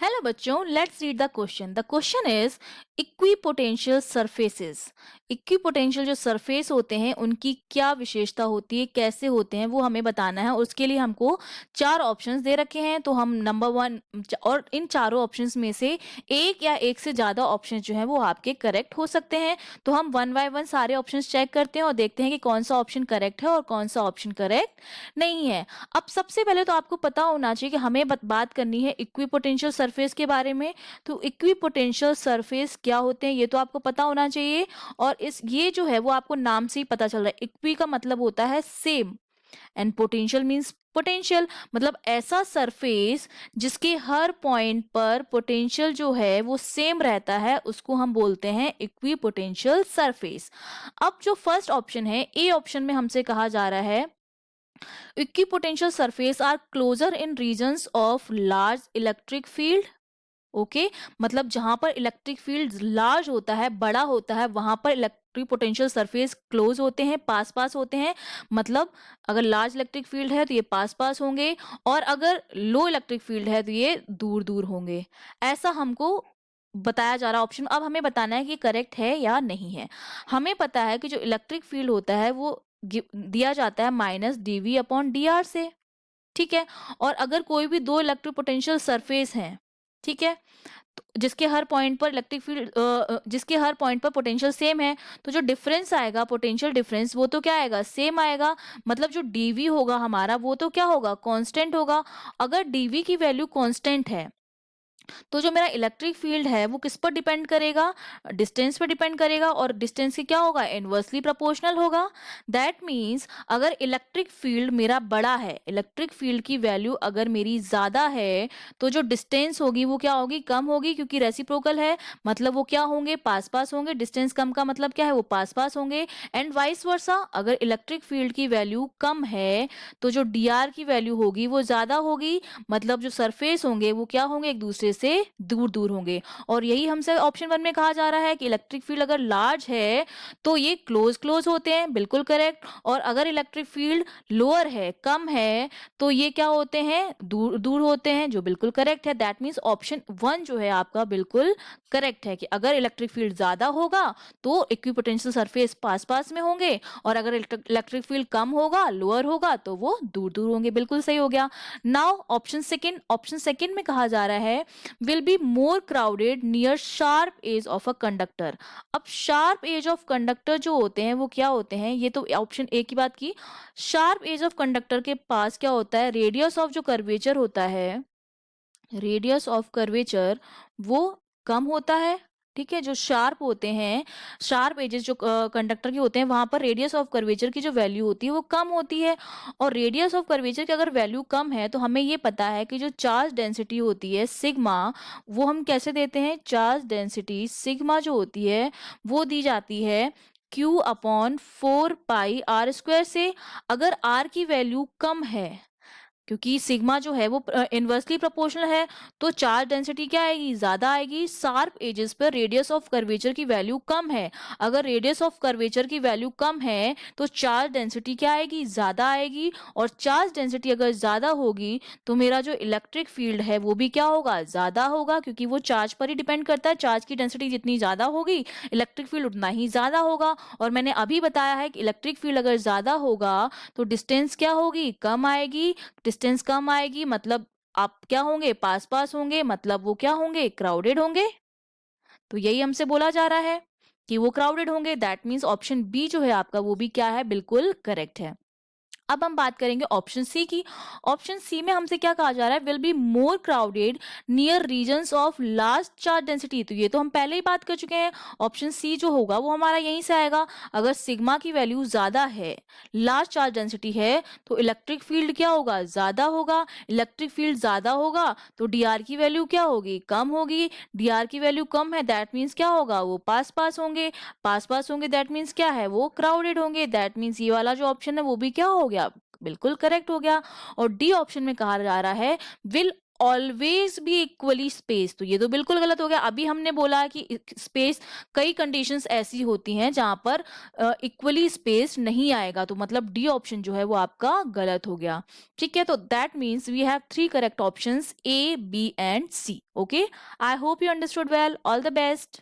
Hello बच्चों, let's read the question. The question is equipotential surfaces. Equipotential जो surface होते हैं उनकी क्या विशेषता होती है, कैसे होते हैं, वो हमें बताना है। और उसके लिए हमको चार ऑप्शंस दे रखे हैं, तो हम नंबर वन और इन चारों ऑप्शंस में से एक या एक से ज्यादा ऑप्शन जो है वो आपके करेक्ट हो सकते हैं। तो हम वन बाय वन सारे ऑप्शंस चेक करते हैं और देखते हैं कि कौन सा ऑप्शन करेक्ट है और कौन सा ऑप्शन करेक्ट नहीं है। अब सबसे पहले तो आपको पता होना चाहिए कि हमें बात करनी है इक्विपोटेंशियल सरफेस के बारे में। तो इक्विपोटेंशियल सरफेस क्या होते हैं ये तो आपको पता होना चाहिए। और इस ये जो है वो आपको नाम से ही पता चल रहा है। इक्वी का मतलब होता है same and potential means potential, मतलब ऐसा सरफेस जिसके हर पॉइंट पर पोटेंशियल जो है वो सेम रहता है, उसको हम बोलते हैं इक्विपोटेंशियल सरफेस। अब जो फर्स्ट ऑप्शन है, ए ऑप्शन में हमसे कहा जा रहा है equipotential surface are closer in regions of large electric field। Okay मतलब जहां पर इलेक्ट्रिक फील्ड लार्ज होता है, बड़ा होता है, वहां पर इलेक्ट्रिक पोटेंशियल सरफेस क्लोज होते हैं, पास पास होते हैं। मतलब अगर लार्ज इलेक्ट्रिक फील्ड है तो ये पास पास होंगे, और अगर लो इलेक्ट्रिक फील्ड है तो ये दूर दूर होंगे। ऐसा हमको बताया जा रहा ऑप्शन। अब हमें बताना है कि करेक्ट है या नहीं है। हमें पता है कि जो इलेक्ट्रिक फील्ड होता है वो दिया जाता है -dv/dr से। ठीक है। और अगर कोई भी दो इलेक्ट्रिक पोटेंशियल सरफेस हैं, ठीक है, तो जिसके हर पॉइंट पर इलेक्ट्रिक फील्ड जिसके हर पॉइंट पर पोटेंशियल सेम है, तो जो डिफरेंस आएगा, पोटेंशियल डिफरेंस, वो तो क्या आएगा, सेम आएगा। मतलब जो dv होगा हमारा वो तो क्या होगा, कांस्टेंट होगा। अगर dv की वैल्यू कांस्टेंट है तो जो मेरा इलेक्ट्रिक फील्ड है वो किस पर डिपेंड करेगा, डिस्टेंस पर डिपेंड करेगा। और डिस्टेंस की क्या होगा, इनवर्सली प्रोपोर्शनल होगा। दैट मींस अगर इलेक्ट्रिक फील्ड मेरा बड़ा है, इलेक्ट्रिक फील्ड की वैल्यू अगर मेरी ज्यादा है, तो जो डिस्टेंस होगी वो क्या होगी, कम होगी, क्योंकि रेसिप्रोकल है। मतलब वो क्या होंगे, पास पास होंगे। डिस्टेंस कम का मतलब क्या है, वो पास पास होंगे। एंड वाइस वर्सा, अगर इलेक्ट्रिक फील्ड की वैल्यू कम है तो जो डी आर की वैल्यू होगी वो ज्यादा होगी। मतलब जो सरफेस होंगे वो क्या होंगे, एक दूसरे से दूर दूर होंगे। और यही हमसे ऑप्शन वन में कहा जा रहा है कि इलेक्ट्रिक फील्ड अगर लार्ज है तो ये क्लोज क्लोज होते हैं, बिल्कुल करेक्ट। और अगर इलेक्ट्रिक फील्ड लोअर है, कम है, तो ये क्या होते हैं, दूर दूर होते हैं, जो बिल्कुल करेक्ट है। दैट मीन्स ऑप्शन वन जो है आपका बिल्कुल करेक्ट है कि अगर इलेक्ट्रिक फील्ड ज्यादा होगा तो इक्विपोटेंशियल सरफेस पास पास में होंगे, और अगर इलेक्ट्रिक फील्ड कम होगा, लोअर होगा, तो वो दूर दूर होंगे। बिल्कुल सही हो गया। नाउ ऑप्शन सेकंड में कहा जा रहा है will be more crowded near sharp edge of a conductor। अब sharp edge of conductor जो होते हैं वो क्या होते हैं, ये तो ऑप्शन ए की बात की। sharp edge of conductor के पास क्या होता है, रेडियस ऑफ जो कर्वेचर होता है, रेडियस ऑफ कर्वेचर वो कम होता है। ठीक है, जो शार्प होते हैं, शार्प एजेस जो कंडक्टर के होते हैं, वहां पर रेडियस ऑफ कर्वेचर की जो वैल्यू होती है वो कम होती है। और रेडियस ऑफ कर्वेचर की अगर वैल्यू कम है तो हमें ये पता है कि जो चार्ज डेंसिटी होती है सिग्मा, वो हम कैसे देते हैं, चार्ज डेंसिटी सिग्मा जो होती है वो दी जाती है Q/4πr² से। अगर r की वैल्यू कम है, क्योंकि सिग्मा जो है वो इनवर्सली प्रोपोर्शनल है, तो चार्ज डेंसिटी क्या आएगी, ज्यादा आएगी। शार्प एजेस पर रेडियस ऑफ कर्वेचर की वैल्यू कम है, अगर रेडियस ऑफ कर्वेचर की वैल्यू कम है तो चार्ज डेंसिटी क्या आएगी, ज्यादा आएगी। और चार्ज डेंसिटी अगर ज्यादा होगी तो मेरा जो इलेक्ट्रिक फील्ड है वो भी क्या होगा, ज्यादा होगा, क्योंकि वो चार्ज पर ही डिपेंड करता है। चार्ज की डेंसिटी जितनी ज्यादा होगी इलेक्ट्रिक फील्ड उतना ही ज्यादा होगा। और मैंने अभी बताया है कि इलेक्ट्रिक फील्ड अगर ज्यादा होगा तो डिस्टेंस क्या होगी, कम आएगी। डिस्टेंस कम आएगी मतलब आप क्या होंगे, पास पास होंगे, मतलब वो क्या होंगे, क्राउडेड होंगे। तो यही हमसे बोला जा रहा है कि वो क्राउडेड होंगे। दैट मीन्स ऑप्शन बी जो है आपका वो भी क्या है, बिल्कुल करेक्ट है। अब हम बात करेंगे ऑप्शन सी की। ऑप्शन सी में हमसे क्या कहा जा रहा है, will be more crowded near regions of large charge density. तो ये तो हम पहले ही बात कर चुके हैं। ऑप्शन सी जो होगा वो हमारा यहीं से आएगा। अगर सिग्मा की वैल्यू ज्यादा है, लार्ज चार्ज डेंसिटी है, तो इलेक्ट्रिक फील्ड क्या होगा, ज्यादा होगा। इलेक्ट्रिक फील्ड ज्यादा होगा तो डी आर की वैल्यू क्या होगी, कम होगी। डी आर की वैल्यू कम है, दैट मीन्स क्या होगा, वो पास पास होंगे। पास पास होंगे दैट मीन्स क्या है, वो क्राउडेड होंगे। दैट मीन्स ये वाला जो ऑप्शन है वो भी क्या हो गया, बिल्कुल करेक्ट हो गया। और डी ऑप्शन में कहा जा रहा है will always be equally space, तो ये तो बिल्कुल गलत हो गया। अभी हमने बोला कि स्पेस, कई कंडीशंस ऐसी होती हैं जहां पर इक्वली स्पेस नहीं आएगा, तो मतलब डी ऑप्शन जो है वो आपका गलत हो गया। ठीक है, तो that means we have three correct options, A, B and C. Okay, I hope you understood well. All the best.